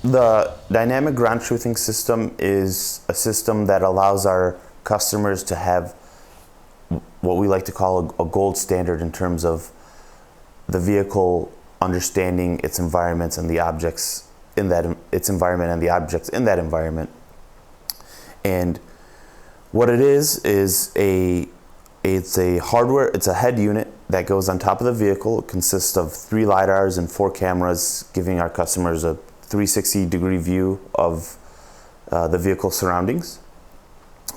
The dynamic ground truthing system is a system that allows our customers to have what we like to call a gold standard in terms of the vehicle understanding its environments and the objects in that its environment and the objects in that environment. And what it is it's a head unit that goes on top of the vehicle. It consists of 3 LiDARs and 4 cameras, giving our customers a 360-degree view of the vehicle surroundings.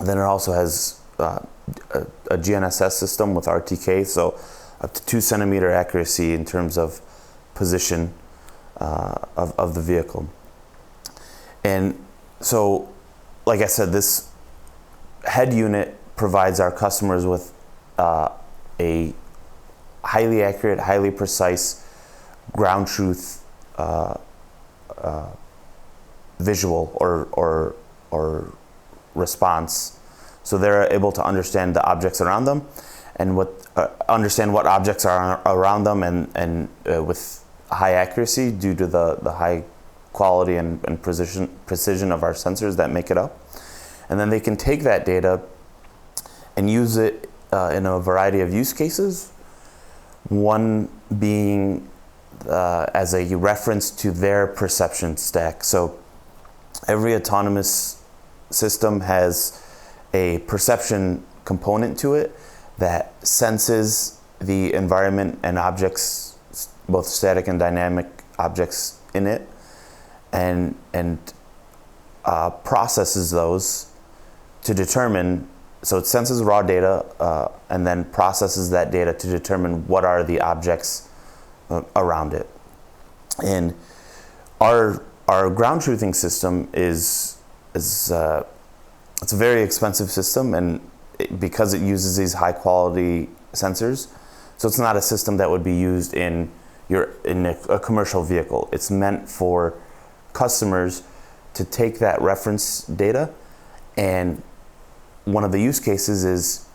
Then it also has a GNSS system with RTK, so up to 2 centimeter accuracy in terms of position of the vehicle. And so, like I said, this head unit provides our customers with a highly accurate, highly precise ground truth visual or response. So they're able to understand the objects around them and understand what objects are around them and with high accuracy due to the high quality and precision of our sensors that make it up. And then they can take that data and use it in a variety of use cases. One being as a reference to their perception stack. So every autonomous system has a perception component to it that senses the environment and objects, both static and dynamic objects in it, and processes those to determine. So it senses raw data and then processes that data to determine what are the objects around it. And our ground truthing system is it's a very expensive system, and because it uses these high quality sensors, so it's not a system that would be used in a commercial vehicle. It's meant for customers to take that reference data, and one of the use cases is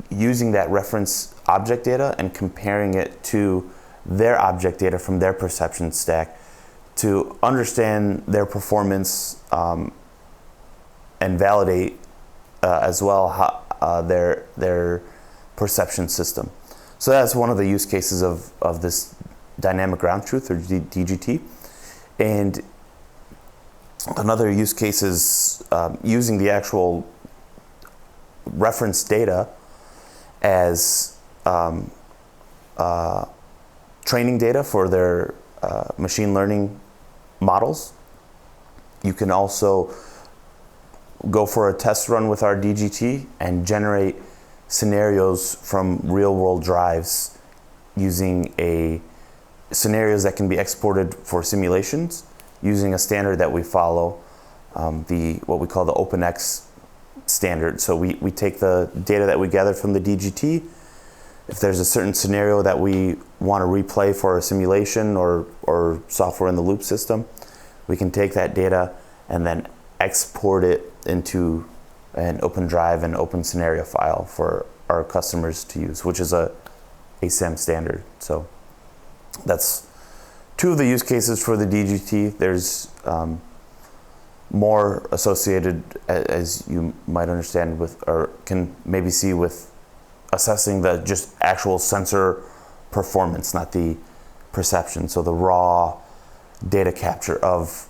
using that reference object data and comparing it to their object data from their perception stack to understand their performance and validate as well how, their perception system. So that's one of the use cases of this dynamic ground truth, or DGT. And another use case is using the actual reference data as training data for their machine learning models. You can also go for a test run with our DGT and generate scenarios from real world drives using scenarios that can be exported for simulations using a standard that we follow, what we call the OpenX standard. So we take the data that we gather from the DGT. If there's a certain scenario that we want to replay for a simulation or software in the loop system, we can take that data and then export it into an open drive and open scenario file for our customers to use, which is a ASAM standard. So that's 2 of the use cases for the DGT. There's more associated, as you might understand, with, or can maybe see, with assessing the just actual sensor performance, not the perception. So the raw data capture of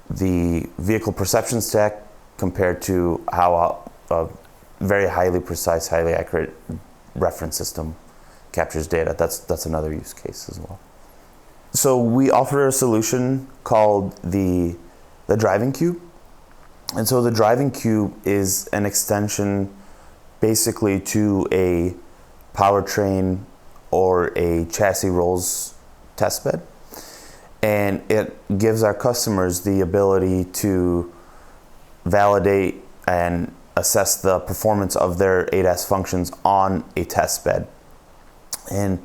the vehicle perception stack compared to how a very highly precise, highly accurate reference system captures data. That's another use case as well. So we offer a solution called the DRIVINGCUBE. And so the DRIVINGCUBE is an extension basically to a powertrain or a chassis rolls test bed. And it gives our customers the ability to validate and assess the performance of their ADAS functions on a test bed. And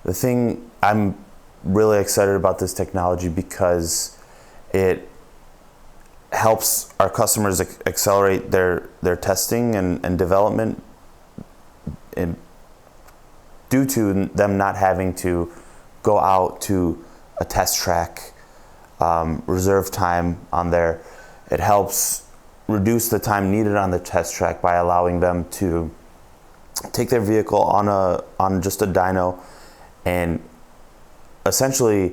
the thing, I'm really excited about this technology because it helps our customers accelerate their testing and development due to them not having to go out to a test track reserve time on there. It helps reduce the time needed on the test track by allowing them to take their vehicle on just a dyno and essentially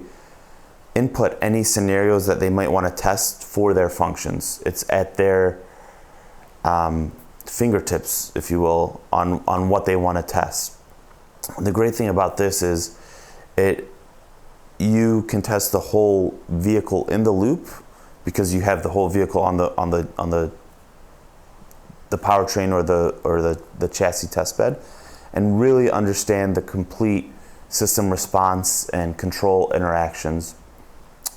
input any scenarios that they might want to test for their functions. It's at their fingertips, if you will, on what they want to test. The great thing about this is you can test the whole vehicle in the loop because you have the whole vehicle on the powertrain or the chassis test bed, and really understand the complete system response and control interactions.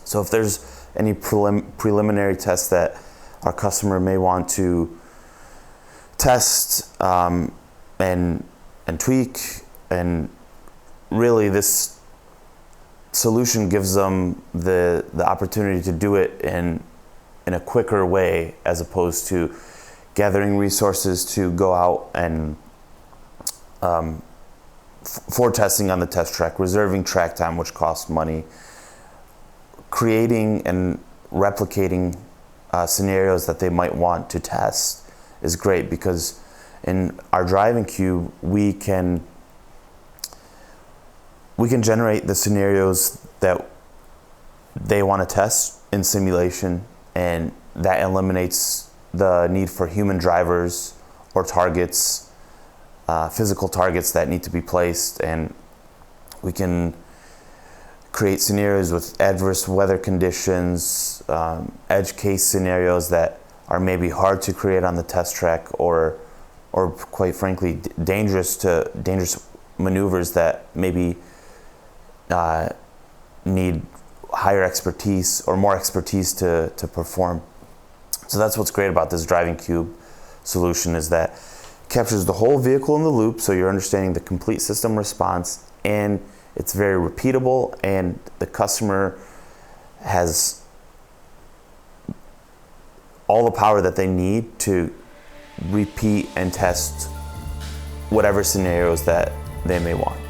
So if there's any preliminary tests that our customer may want to test and tweak, and really this solution gives them the opportunity to do it in a quicker way, as opposed to gathering resources to go out and for testing on the test track, reserving track time, which costs money, creating and replicating scenarios that they might want to test is great, because in our driving cube we can generate the scenarios that they want to test in simulation, and that eliminates the need for human drivers or targets, physical targets that need to be placed. And we can create scenarios with adverse weather conditions, edge case scenarios that are maybe hard to create on the test track, or quite frankly dangerous maneuvers that maybe need higher expertise or more expertise to perform. So that's what's great about this driving cube solution, is that it captures the whole vehicle in the loop, so you're understanding the complete system response, and it's very repeatable, and the customer has all the power that they need to repeat and test whatever scenarios that they may want.